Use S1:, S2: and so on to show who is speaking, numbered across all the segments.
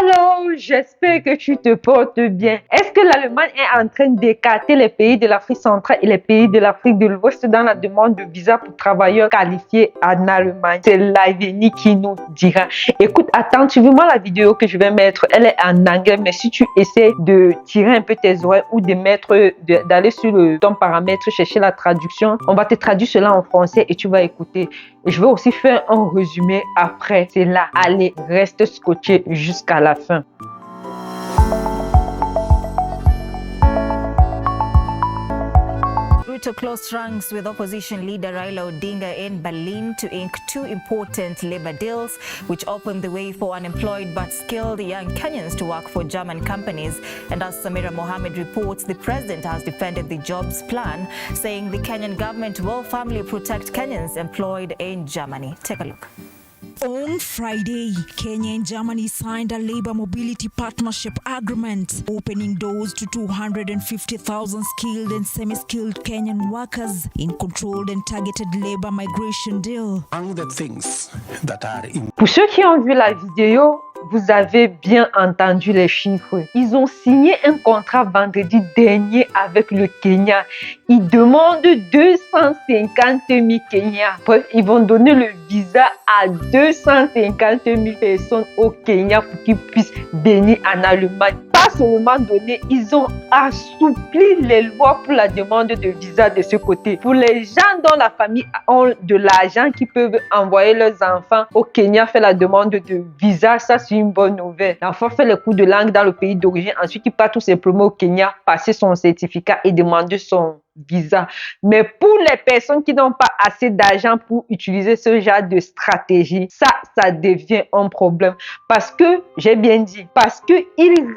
S1: Hello, j'espère que tu te portes bien. Est-ce que l'Allemagne est en train d'écarter les pays de l'Afrique centrale et les pays de l'Afrique de l'Ouest dans la demande de visa pour travailleurs qualifiés en Allemagne? C'est l'avenir qui nous dira. Écoute attentivement la vidéo que je vais mettre. Elle est en anglais, mais si tu essaies de tirer un peu tes oreilles ou d'aller sur ton paramètre, chercher la traduction, on va te traduire cela en français et tu vas écouter. Et je vais aussi faire un résumé après. C'est là. Allez, reste scotché jusqu'à la fin.
S2: Ruto closed ranks with opposition leader Raila Odinga in Berlin to ink two important labor deals, which opened the way for unemployed but skilled young Kenyans to work for German companies. And as Samira Mohammed reports, the president has defended the jobs plan, saying the Kenyan government will firmly protect Kenyans employed in Germany. Take a look.
S3: On Friday, Kenya and Germany signed a labor mobility partnership agreement, opening doors to 250,000 skilled and semi-skilled Kenyan workers in controlled and targeted labor migration deal.
S1: Pour ceux qui ont vu la vidéo, vous avez bien entendu les chiffres. Ils ont signé un contrat vendredi dernier avec le Kenya. Ils demandent 250 000 Kenyans. Bref, ils vont donner le visa à 250 000 personnes au Kenya pour qu'ils puissent venir en Allemagne. À ce moment donné, ils ont assoupli les lois pour la demande de visa de ce côté. Pour les gens dont la famille ont de l'argent qui peuvent envoyer leurs enfants au Kenya faire la demande de visa, ça c'est une bonne nouvelle. L'enfant fait le cours de langue dans le pays d'origine, ensuite il part tout simplement au Kenya, passer son certificat et demander son visa. Mais pour les personnes qui n'ont pas assez d'argent pour utiliser ce genre de stratégie, ça devient un problème. Parce que, j'ai bien dit, parce qu'ils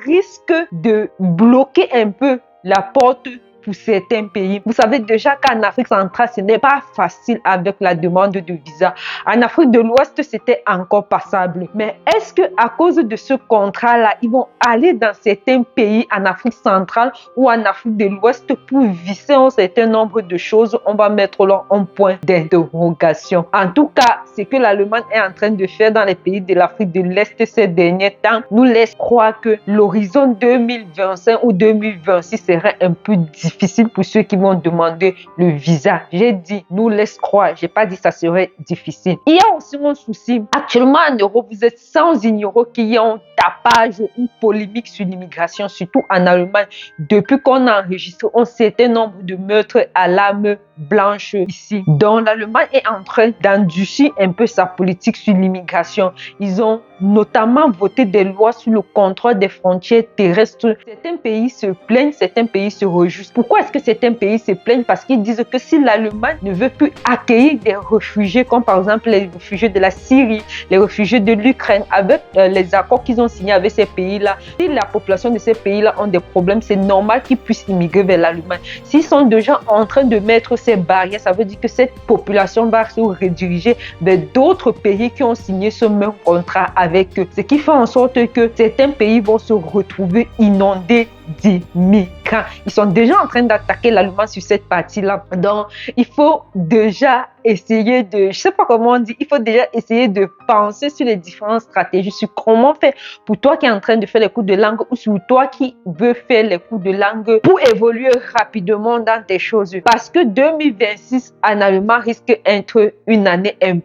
S1: risquent de bloquer un peu la porte pour certains pays. Vous savez déjà qu'en Afrique centrale, ce n'est pas facile avec la demande de visa. En Afrique de l'Ouest, c'était encore passable. Mais est-ce qu'à cause de ce contrat-là, ils vont aller dans certains pays en Afrique centrale ou en Afrique de l'Ouest pour visser un certain nombre de choses? On va mettre là un point d'interrogation. En tout cas, ce que l'Allemagne est en train de faire dans les pays de l'Afrique de l'Est ces derniers temps nous laisse croire que l'horizon 2025 ou 2026 serait un peu difficile pour ceux qui vont demander le visa. J'ai dit, nous laisse croire. J'ai pas dit ça serait difficile. Il y a aussi un souci. Actuellement en Europe, vous êtes sans ignorer qu'il y a un tapage ou une polémique sur l'immigration, surtout en Allemagne, depuis qu'on a enregistré un certain nombre de meurtres à l'arme blanche ici. Donc l'Allemagne est en train d'endurcir un peu sa politique sur l'immigration. Ils ont notamment voté des lois sur le contrôle des frontières terrestres. Certains pays se plaignent, certains pays se réjouissent. Pourquoi est-ce que certains pays se plaignent? Parce qu'ils disent que si l'Allemagne ne veut plus accueillir des réfugiés, comme par exemple les réfugiés de la Syrie, les réfugiés de l'Ukraine, avec les accords qu'ils ont signés avec ces pays-là, si la population de ces pays-là ont des problèmes, c'est normal qu'ils puissent immigrer vers l'Allemagne. S'ils sont déjà en train de mettre ces barrières, ça veut dire que cette population va se rediriger vers d'autres pays qui ont signé ce même contrat avec eux. Ce qui fait en sorte que certains pays vont se retrouver inondés d'immigrants. Ils sont déjà en train d'attaquer l'Allemagne sur cette partie-là. Donc, il faut déjà essayer de, je sais pas comment on dit, il faut déjà essayer de penser sur les différentes stratégies, sur comment faire pour toi qui es en train de faire les cours de langue ou sur toi qui veux faire les cours de langue pour évoluer rapidement dans tes choses. Parce que 2026 en Allemagne risque d'être une année un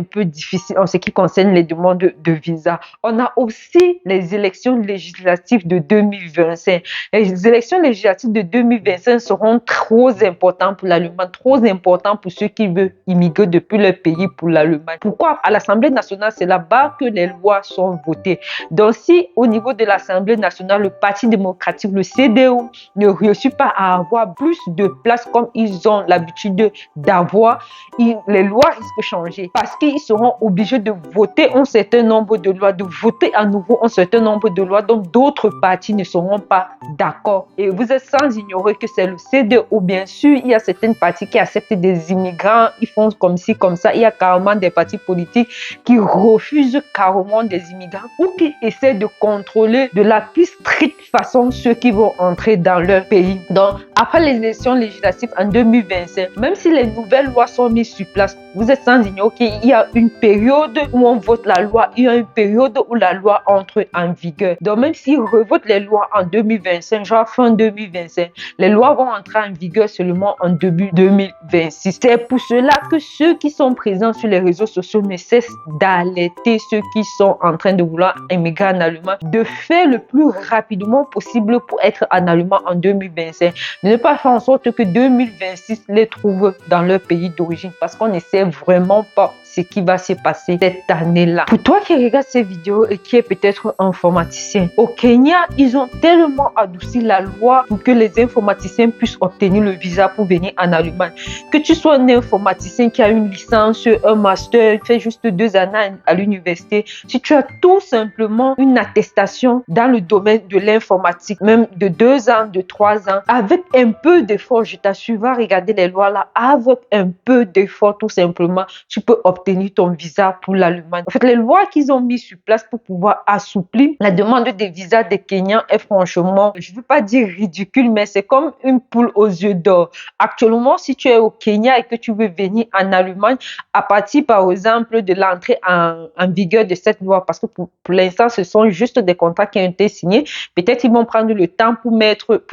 S1: peu, difficile en ce qui concerne les demandes de visa. On a aussi les élections législatives de 2025. Les élections législatives de 2025 seront trop importantes pour l'Allemagne, trop importantes pour ceux qui veulent immigrer depuis leur pays pour l'Allemagne. Pourquoi? À l'Assemblée nationale, c'est là-bas que les lois sont votées. Donc, si au niveau de l'Assemblée nationale, le Parti démocratique, le CDU, ne réussit pas à avoir plus de place comme ils ont l'habitude d'avoir, les lois risquent de changer parce qu'ils seront obligés de voter un certain nombre de lois, de voter à nouveau un certain nombre de lois dont d'autres partis ne seront pas d'accord. Et vous êtes sans ignorer que c'est le CDU. Bien sûr, il y a certaines partis qui acceptent des immigrants, ils font comme ci, comme ça. Il y a carrément des partis politiques qui refusent carrément des immigrants ou qui essaient de contrôler de la plus stricte façon ceux qui vont entrer dans leur pays. d'origine. Donc, après les élections législatives en 2025, même si les nouvelles lois sont mises sur place, vous êtes sans ignorer qu'il y a une période où on vote la loi, il y a une période où la loi entre en vigueur. Donc, même s'ils revotent les lois en 2025, genre fin 2025, les lois vont entrer en vigueur seulement en début 2026. C'est pour cela que ceux qui sont présents sur les réseaux sociaux ne cessent d'alerter ceux qui sont en train de vouloir émigrer en Allemagne de faire le plus rapidement possible pour être en Allemagne en 2025. De ne pas faire en sorte que 2026 les trouve dans leur pays d'origine parce qu'on ne sait vraiment pas ce qui va se passer cette année-là. Pour toi qui regarde ces vidéos et qui est peut-être informaticien, au Kenya, ils ont tellement adouci la loi pour que les informaticiens puissent obtenir le visa pour venir en Allemagne. Que tu sois un informaticien qui a une licence, un master, fait juste 2 années à l'université, si tu as tout simplement une attestation dans le domaine de l'informatique, même de 2 ans, de 3 ans, avec un peu d'effort, je t'assure, va regarder les lois là, avec un peu d'effort tout simplement, tu peux obtenir ton visa pour l'Allemagne. En fait, les lois qu'ils ont mis sur place pour pouvoir assouplir la demande des visas des Kenyans est franchement, je ne veux pas dire ridicule, mais c'est comme une poule aux yeux d'or. Actuellement, si tu es au Kenya et que tu veux venir en Allemagne, à partir par exemple de l'entrée en vigueur de cette loi, parce que pour l'instant, ce sont juste des contrats qui ont été signés, peut-être ils vont prendre le temps pour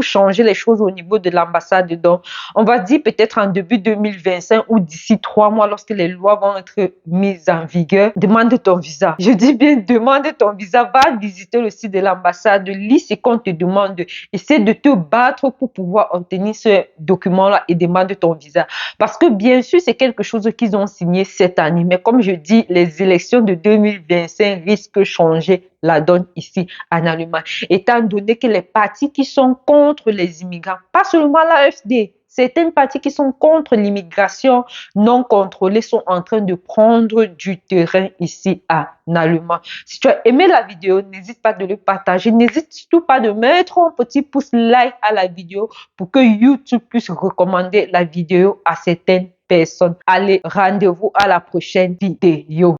S1: changer les choses au niveau de l'ambassade. Donc, on va dire peut-être en début 2025 ou d'ici 3 mois, lorsque les lois vont être mises en vigueur, demande ton visa. Je dis bien, demande ton visa, va visiter le site de l'ambassade, lis ce qu'on te demande, essaie de te battre pour pouvoir obtenir ce document-là et demande ton visa. Parce que bien sûr, c'est quelque chose qu'ils ont signé cette année, mais comme je dis, les élections de 2025 risquent de changer la donne ici en Allemagne, étant donné que les partis qui sont contre les immigrants, pas seulement l'AfD, certaines parties qui sont contre l'immigration non contrôlée sont en train de prendre du terrain ici en Allemagne. Si tu as aimé la vidéo, n'hésite pas de le partager. N'hésite surtout pas de mettre un petit pouce like à la vidéo pour que YouTube puisse recommander la vidéo à certaines personnes. Allez, rendez-vous à la prochaine vidéo.